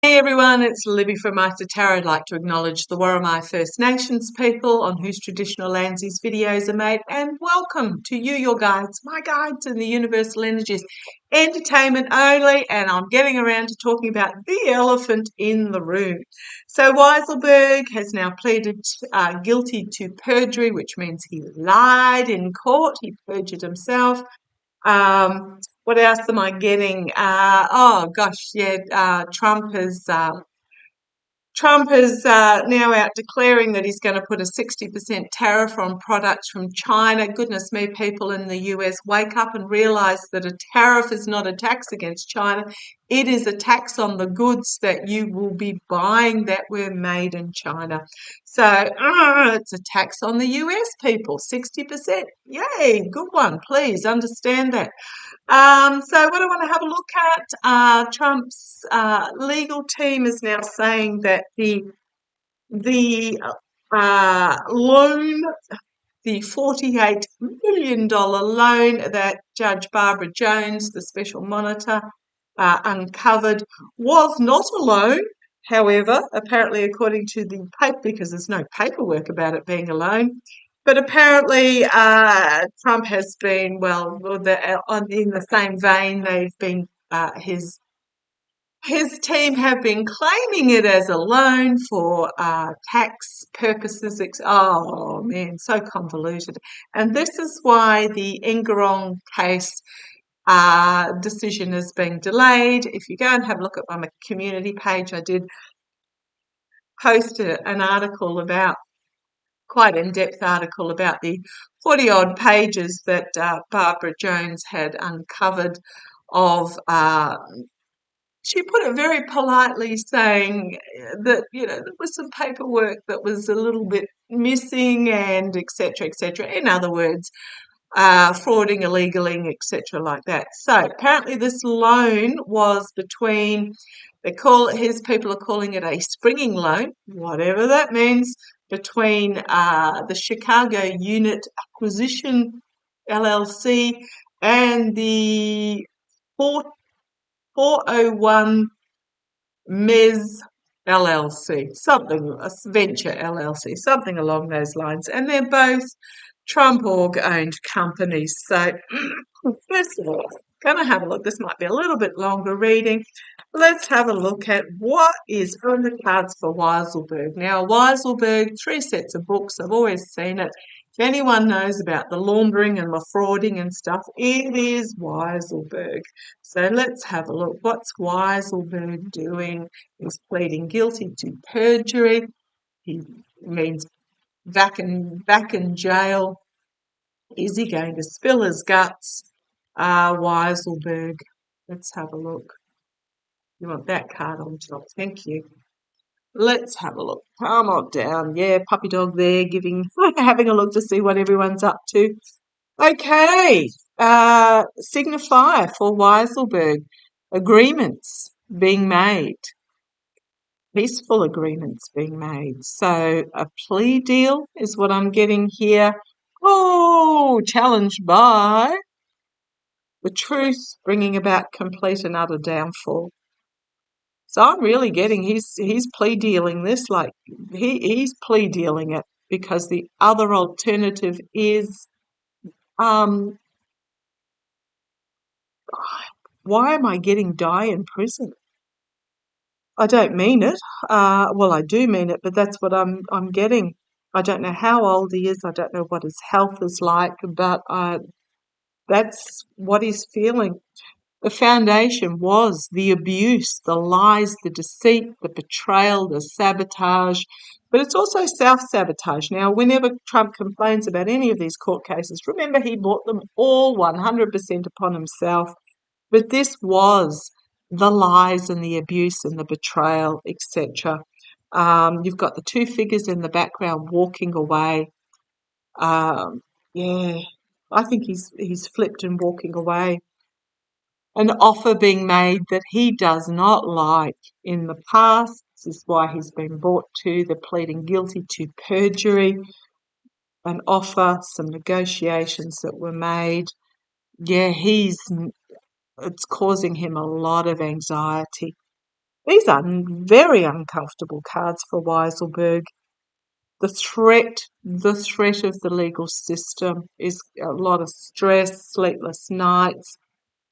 Hey everyone, it's Libby from maighstirtarot. I'd like to acknowledge the Worimi First Nations people on whose traditional lands these videos are made, and welcome to you, your guides, my guides in the universal energies. Entertainment only, and I'm getting around to talking about the elephant in the room. So Weiselberg has now pleaded guilty to perjury, which means he lied in court, he perjured himself. What else am I getting? Oh gosh, yeah. Trump is now out declaring that he's going to put a 60% tariff on products from China. Goodness me, people in the US, wake up and realize that a tariff is not a tax against China. It is a tax on the goods that you will be buying that were made in China. So it's a tax on the US people, 60%. Yay, good one. Please understand that. So what I want to have a look at, Trump's legal team is now saying that the loan, the $48 million loan that Judge Barbara Jones, the special monitor, uncovered was not a loan. However, apparently, according to the paper, because there's no paperwork about it being a loan, but apparently Trump has been, in the same vein, they've been, his team have been claiming it as a loan for tax purposes. Oh man, so convoluted. And this is why the Engerong case decision has been delayed. If you go and have a look at my community page, I did post an article about, quite in-depth article about the 40 odd pages that Barbara Jones had uncovered of, she put it very politely, saying that, there was some paperwork that was a little bit missing, and et cetera, et cetera. In other words, frauding, illegaling, etc., like that. So apparently this loan was between, his people are calling it a springing loan, whatever that means, between the Chicago Unit Acquisition LLC and the 401 Mes LLC, something, a venture LLC, something along those lines. And they're both Trump org-owned companies. So, first of all, going to have a look. This might be a little bit longer reading. Let's have a look at what is on the cards for Weiselberg. Now, Weiselberg, 3 sets of books. I've always seen it. If anyone knows about the laundering and the frauding and stuff, it is Weiselberg. So let's have a look. What's Weiselberg doing? He's pleading guilty to perjury. He means back in jail. Is he going to spill his guts? Weiselberg. Let's have a look. You want that card on top? Thank you. Let's have a look. Come on down. Yeah, puppy dog there, having a look to see what everyone's up to. Okay. Signifier for Weiselberg. Agreements being made. Peaceful agreements being made. So a plea deal is what I'm getting here. Oh, challenged by the truth, bringing about complete and utter downfall. So I'm really getting he's plea dealing this, like he's plea dealing it, because the other alternative is, why am I getting die in prison? I don't mean it. Well, I do mean it, but that's what I'm getting. I don't know how old he is. I don't know what his health is like, but that's what he's feeling. The foundation was the abuse, the lies, the deceit, the betrayal, the sabotage, but it's also self-sabotage. Now, whenever Trump complains about any of these court cases, remember he brought them all 100% upon himself. But this was the lies and the abuse and the betrayal, etc. You've got the 2 figures in the background walking away. Yeah, I think he's flipped and walking away. An offer being made that he does not like in the past. This is why he's been brought to the pleading guilty to perjury. An offer, some negotiations that were made. Yeah, it's causing him a lot of anxiety. These are very uncomfortable cards for Weiselberg. The threat of the legal system is a lot of stress, sleepless nights,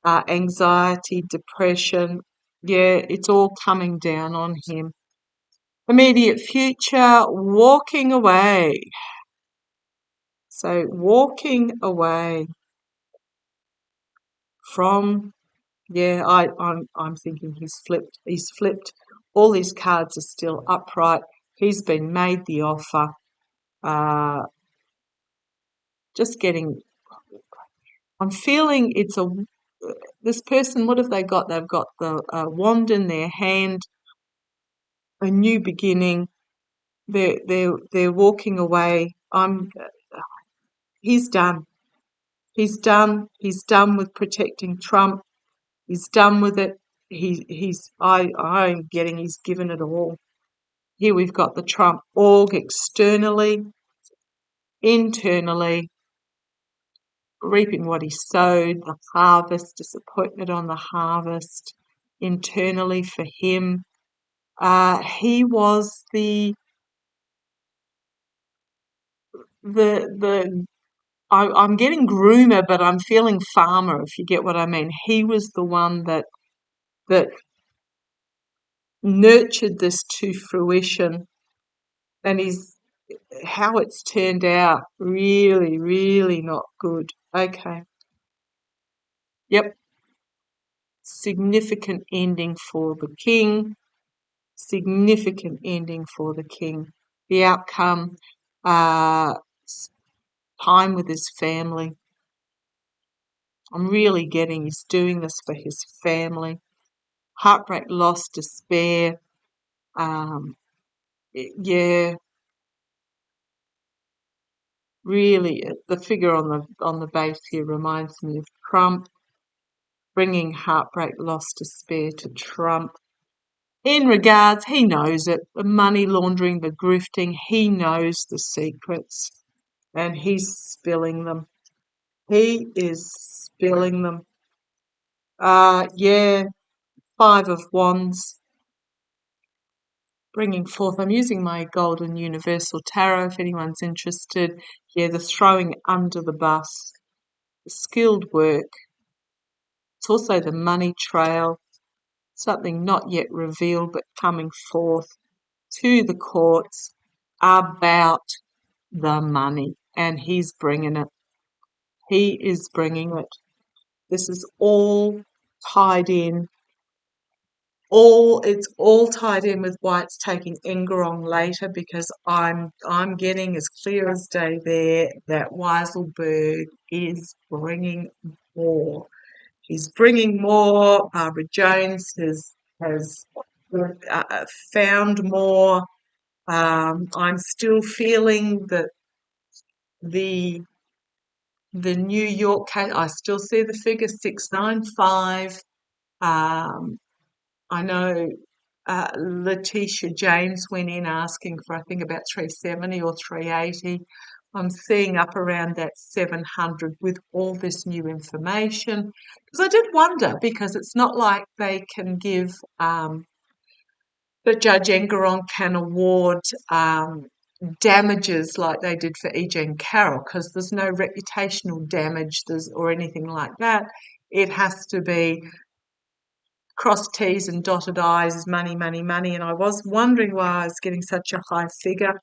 anxiety, depression. Yeah, it's all coming down on him. Immediate future, walking away. So walking away from, yeah, I'm thinking he's flipped. He's flipped. All his cards are still upright. He's been made the offer. Uh, just getting. I'm feeling it's a. This person. What have they got? They've got the wand in their hand. A new beginning. They're walking away. He's done. He's done. He's done with protecting Trump. He's done with it. I'm getting he's given it all. Here we've got the Trump org externally, internally, reaping what he sowed, the harvest, disappointment on the harvest, internally for him. He was the I'm getting groomer, but I'm feeling farmer, if you get what I mean. He was the one that nurtured this to fruition, and how it's turned out, really, really not good. Okay. Yep. Significant ending for the king. Significant ending for the king. The outcome, uh, time with his family. I'm really getting he's doing this for his family. Heartbreak, loss, despair. Yeah, really, the figure on the base here reminds me of Trump, bringing heartbreak, loss, despair to Trump. In regards, he knows it, the money laundering, the grifting, he knows the secrets, and he's spilling them. He is spilling them. Yeah, Five of Wands, bringing forth. I'm using my Golden Universal Tarot if anyone's interested. Yeah, the throwing under the bus, the skilled work. It's also the money trail, something not yet revealed but coming forth to the courts about the money. And he's bringing it. He is bringing it. This is all tied in. It's all tied in with why it's taking Engerong later, because I'm getting as clear as day there that Weiselberg is bringing more. He's bringing more. Barbara Jones has found more. I'm still feeling that the New York case. I still see the figure 695. Um, I know Letitia James went in asking for, I think, about 370 or 380. I'm seeing up around that 700 with all this new information. Because I did wonder, because it's not like they can give, that Judge Engeron can award damages like they did for E. Carroll, because there's no reputational damage or anything like that. It has to be crossed T's and dotted I's, money, money, money. And I was wondering why I was getting such a high figure,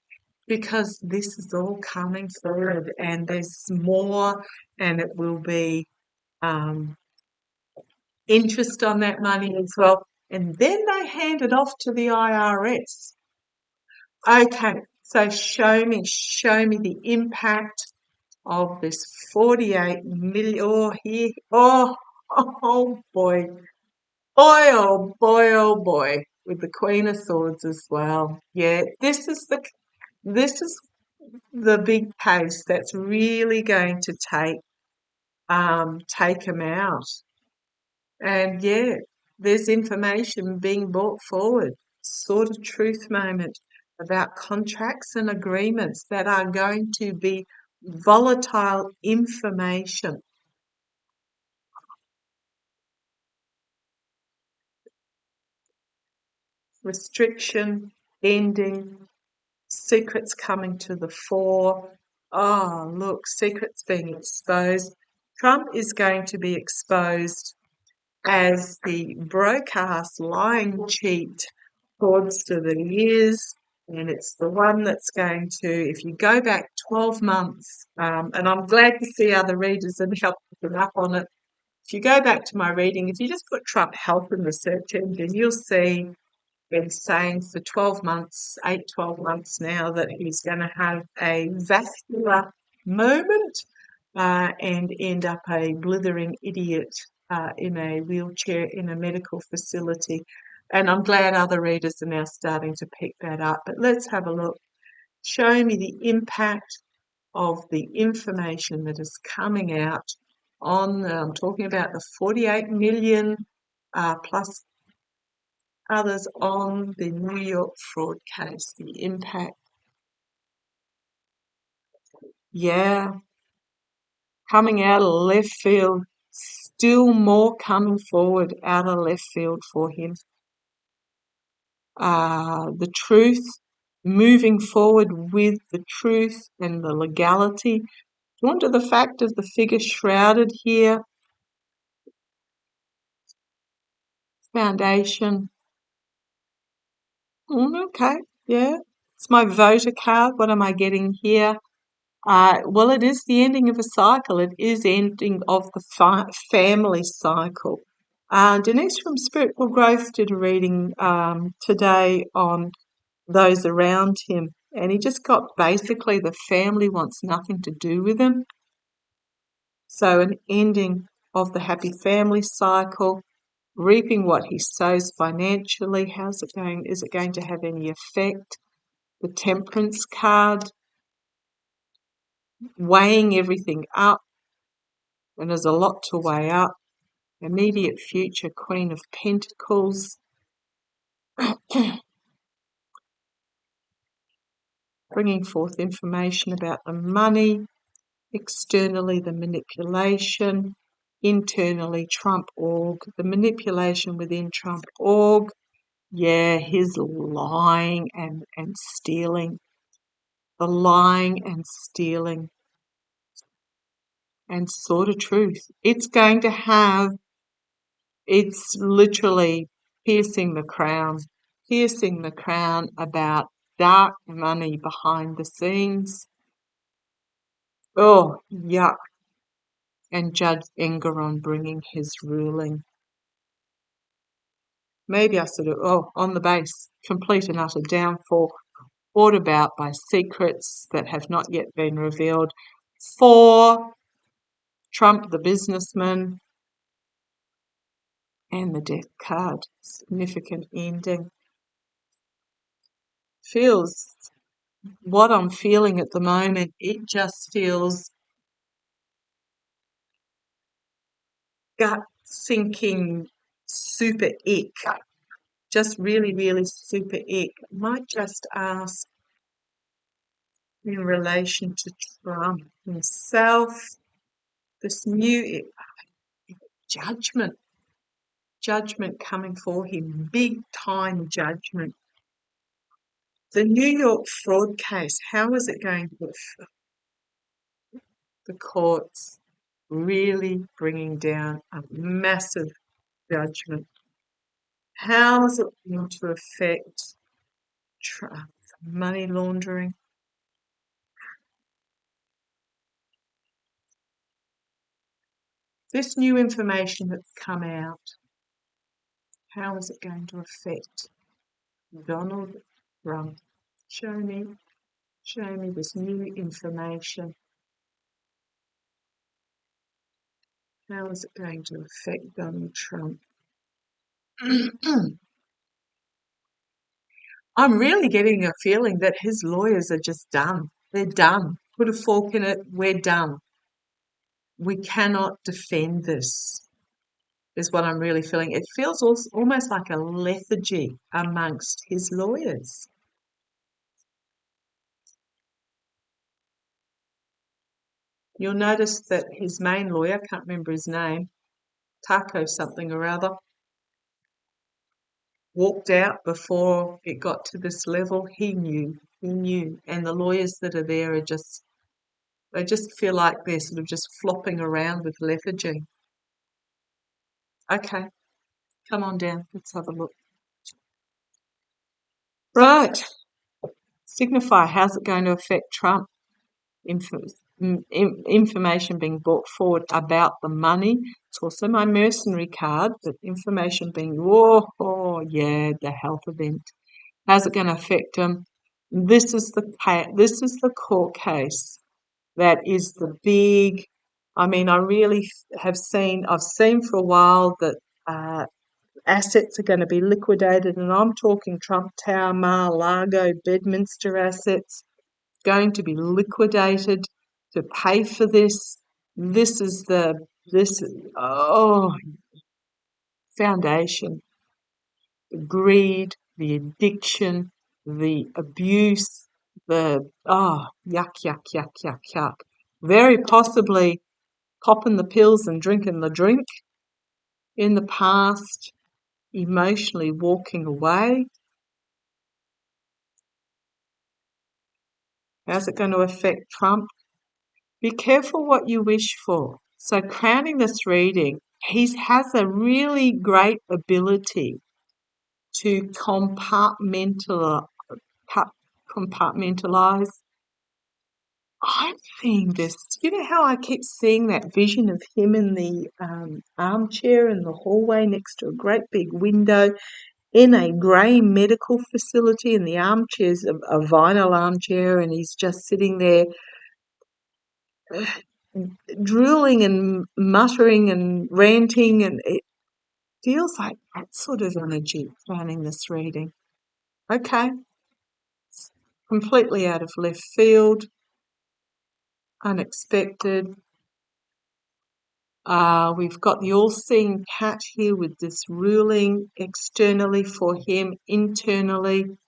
because this is all coming forward and there's more, and it will be interest on that money as well. And then they hand it off to the IRS. Okay, so show me the impact of this 48 million. Oh, here, oh boy. Boy, oh boy, oh boy, with the Queen of Swords as well. Yeah, this is the big case that's really going to take him out. And yeah, there's information being brought forward, sort of truth moment about contracts and agreements that are going to be volatile information. restriction, ending, secrets coming to the fore. Oh, look, secrets being exposed. Trump is going to be exposed as the broadcast lying cheat fraudster that he is. And it's the one that's going to, if you go back 12 months, and I'm glad to see other readers and help them up on it. If you go back to my reading, if you just put Trump Health in the search engine, you'll see been saying for 12 months, 12 months now, that he's going to have a vascular moment and end up a blithering idiot in a wheelchair in a medical facility. And I'm glad other readers are now starting to pick that up. But let's have a look. Show me the impact of the information that is coming out on, I'm talking about the 48 million plus others on the New York fraud case, the impact. Yeah, coming out of left field, still more coming forward out of left field for him. The truth, moving forward with the truth and the legality. Drawn to the fact of the figure shrouded here. Foundation. Okay, yeah. It's my voter card. What am I getting here? Well, it is the ending of a cycle. It is ending of the family cycle. Denise from Spiritual Growth did a reading today on those around him, and he just got basically the family wants nothing to do with him. So an ending of the happy family cycle, reaping what he sows financially. How's it going? Is it going to have any effect? The Temperance card, weighing everything up, and there's a lot to weigh up. Immediate future, Queen of Pentacles. Bringing forth information about the money. Externally, the manipulation. Internally, Trump org. The manipulation within Trump org. Yeah, his lying and stealing. The lying and stealing. And sort of truth. It's literally piercing the crown about dark money behind the scenes. Oh, yuck. And Judge Engeron bringing his ruling. Maybe I sort of, on the base, complete and utter downfall, brought about by secrets that have not yet been revealed. For Trump, the businessman, and the death card. Significant ending. Feels what I'm feeling at the moment, it just feels gut-sinking super ick. Just really, really super ick. I might just ask in relation to Trump himself, this new judgment coming for him, big time judgment. The New York fraud case, how is it going to affect the courts? Really bringing down a massive judgment. How is it going to affect money laundering? This new information that's come out, how is it going to affect Donald Trump? Show me this new information. How is it going to affect Donald Trump? I'm really getting a feeling that his lawyers are just done. They're done. Put a fork in it. We're done. We cannot defend this, is what I'm really feeling. It feels almost like a lethargy amongst his lawyers. You'll notice that his main lawyer, can't remember his name, Taco something or other, walked out before it got to this level. He knew. And the lawyers that are there are just, they just feel like they're sort of just flopping around with lethargy. Okay, come on down. Let's have a look. Right. Signify, how's it going to affect Trump? Information being brought forward about the money. It's also my mercenary card, but information being, yeah, the health event. How's it going to affect him? This is the court case that is the big. I mean, I've seen for a while that assets are going to be liquidated, and I'm talking Trump Tower, Mar-a-Lago, Bedminster assets going to be liquidated to pay for this. This is foundation, the greed, the addiction, the abuse, yuck, yuck, yuck, yuck, yuck. Very possibly popping the pills and drinking the drink in the past, emotionally walking away. How's it going to affect Trump? Be careful what you wish for. So crowning this reading, he has a really great ability to compartmentalize. I'm seeing this. You know how I keep seeing that vision of him in the armchair in the hallway next to a great big window in a grey medical facility, and the armchair's a vinyl armchair, and he's just sitting there drooling and muttering and ranting, and it feels like that sort of energy running this reading. Okay, completely out of left field, unexpected. We've got the all-seeing cat here with this ruling externally for him, internally.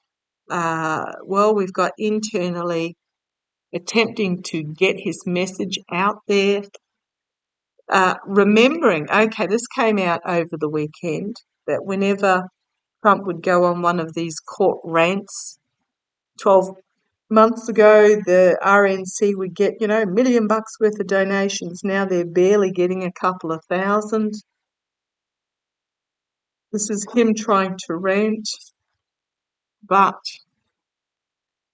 We've got internally attempting to get his message out there. Remembering, okay, this came out over the weekend, that whenever Trump would go on one of these court rants, 12 months ago, the RNC would get, $1 million worth of donations. Now they're barely getting a couple of thousand. This is him trying to rant, but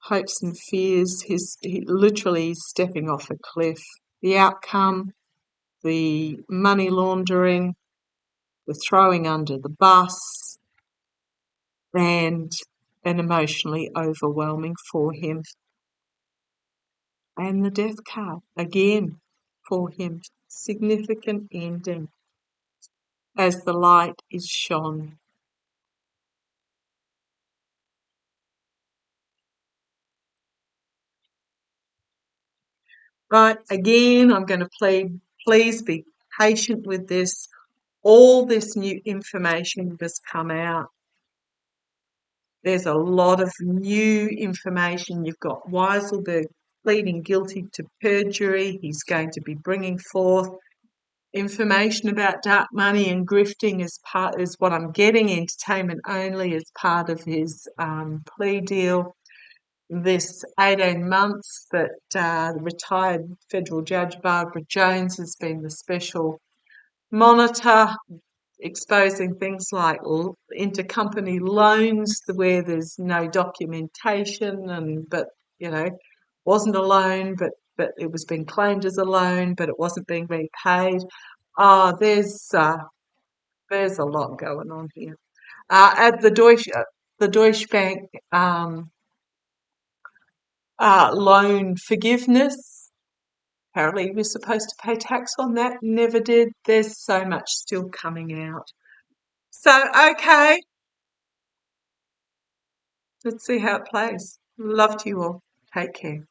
hopes and fears, he literally is stepping off a cliff. The outcome, the money laundering, the throwing under the bus, and emotionally overwhelming for him. And the death card, again, for him, significant ending as the light is shone. Right, again, I'm going to please be patient with this. All this new information has come out. There's a lot of new information. You've got Weiselberg pleading guilty to perjury. He's going to be bringing forth information about dark money and grifting is what I'm getting. Entertainment only as part of his plea deal. This 18 months that retired federal judge Barbara Jones has been the special monitor, exposing things like intercompany loans where there's no documentation, but wasn't a loan, but it was being claimed as a loan, but it wasn't being repaid. There's a lot going on here. At the Deutsche Bank loan forgiveness. Apparently, he was supposed to pay tax on that, never did. There's so much still coming out. So, okay, let's see how it plays. Love to you all. Take care.